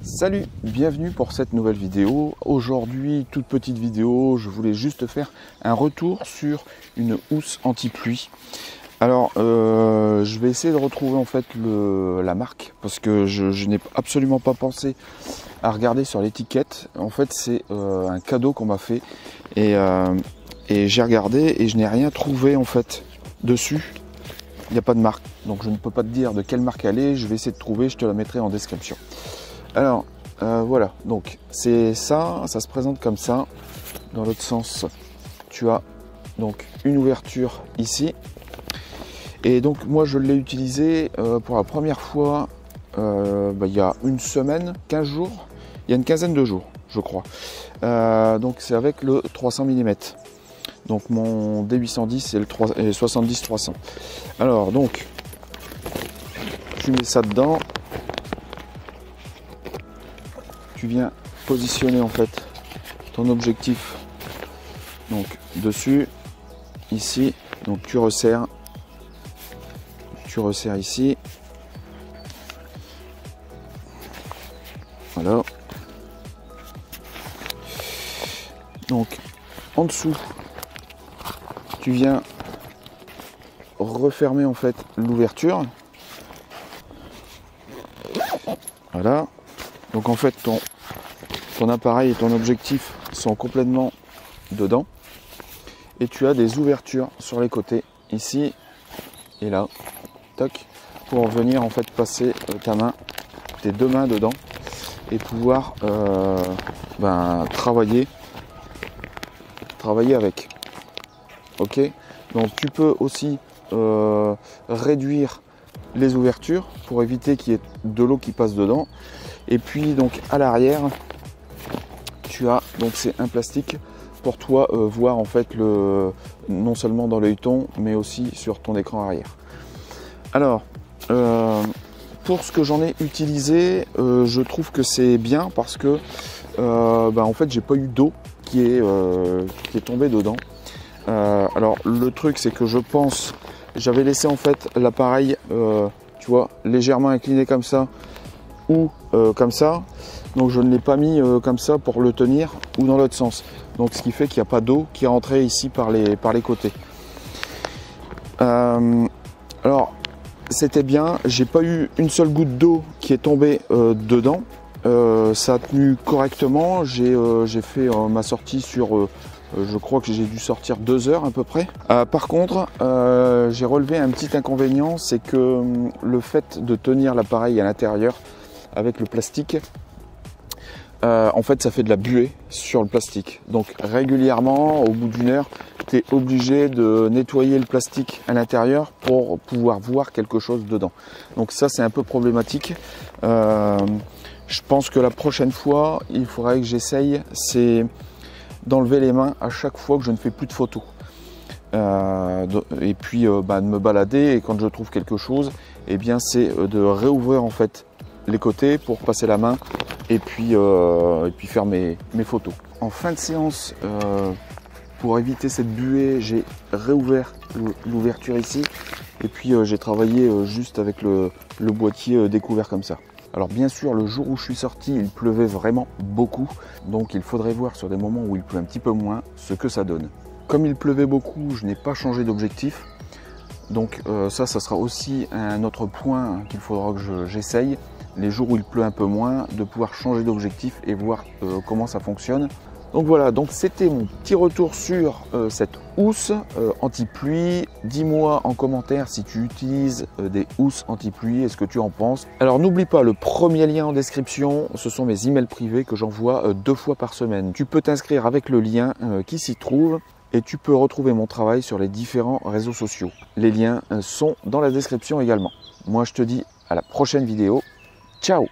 Salut, bienvenue pour cette nouvelle vidéo. Aujourd'hui, toute petite vidéo, je voulais juste faire un retour sur une housse anti-pluie. Alors, je vais essayer de retrouver en fait la marque parce que je n'ai absolument pas pensé à regarder sur l'étiquette. En fait, c'est un cadeau qu'on m'a fait et j'ai regardé et je n'ai rien trouvé en fait dessus. Il n'y a pas de marque, donc je ne peux pas te dire de quelle marque elle est. Je vais essayer de trouver, je te la mettrai en description. Alors voilà, donc c'est ça, ça se présente comme ça. Dans l'autre sens, tu as donc une ouverture ici. Et donc moi je l'ai utilisé pour la première fois il y a une semaine, 15 jours, il y a une quinzaine de jours je crois. Donc c'est avec le 300 mm. Donc mon D810 c'est le 70-300. Alors donc tu mets ça dedans. Tu viens positionner en fait ton objectif donc dessus, ici, donc tu resserres ici, voilà. Donc en dessous, tu viens refermer en fait l'ouverture, voilà. Donc en fait ton appareil et ton objectif sont complètement dedans et tu as des ouvertures sur les côtés ici et là, toc, pour venir en fait passer tes deux mains dedans et pouvoir travailler avec. Ok, donc tu peux aussi réduire les ouvertures pour éviter qu'il y ait de l'eau qui passe dedans. Et puis donc à l'arrière, tu as donc c'est un plastique pour toi voir en fait non seulement dans l'œilleton mais aussi sur ton écran arrière. Alors pour ce que j'en ai utilisé, je trouve que c'est bien parce que en fait j'ai pas eu d'eau qui est tombée dedans. Alors le truc c'est que je pense j'avais laissé en fait l'appareil tu vois légèrement incliné comme ça ou comme ça, donc je ne l'ai pas mis comme ça pour le tenir ou dans l'autre sens, donc ce qui fait qu'il n'y a pas d'eau qui est rentrée ici par les côtés. Alors c'était bien, j'ai pas eu une seule goutte d'eau qui est tombée dedans, ça a tenu correctement. J'ai fait ma sortie sur je crois que j'ai dû sortir 2 heures à peu près. Par contre, j'ai relevé un petit inconvénient, c'est que le fait de tenir l'appareil à l'intérieur avec le plastique, en fait ça fait de la buée sur le plastique. Donc régulièrement, au bout d'une heure, tu es obligé de nettoyer le plastique à l'intérieur pour pouvoir voir quelque chose dedans. Donc ça c'est un peu problématique. Je pense que la prochaine fois, il faudrait que j'essaye, c'est d'enlever les mains à chaque fois que je ne fais plus de photos. Et puis de me balader, et quand je trouve quelque chose, et bien c'est de réouvrir en fait les côtés pour passer la main et puis faire mes photos. En fin de séance, pour éviter cette buée, j'ai réouvert l'ouverture ici et puis j'ai travaillé juste avec le boîtier découvert comme ça. Alors bien sûr, le jour où je suis sorti, il pleuvait vraiment beaucoup, donc il faudrait voir sur des moments où il pleut un petit peu moins ce que ça donne. Comme il pleuvait beaucoup, je n'ai pas changé d'objectif, donc ça sera aussi un autre point qu'il faudra que j'essaye, les jours où il pleut un peu moins, de pouvoir changer d'objectif et voir comment ça fonctionne. Donc voilà, donc c'était mon petit retour sur cette housse anti-pluie. Dis-moi en commentaire si tu utilises des housses anti-pluie et ce que tu en penses. Alors n'oublie pas, le premier lien en description, ce sont mes emails privés que j'envoie 2 fois par semaine. Tu peux t'inscrire avec le lien qui s'y trouve et tu peux retrouver mon travail sur les différents réseaux sociaux. Les liens sont dans la description également. Moi je te dis à la prochaine vidéo. Ciao!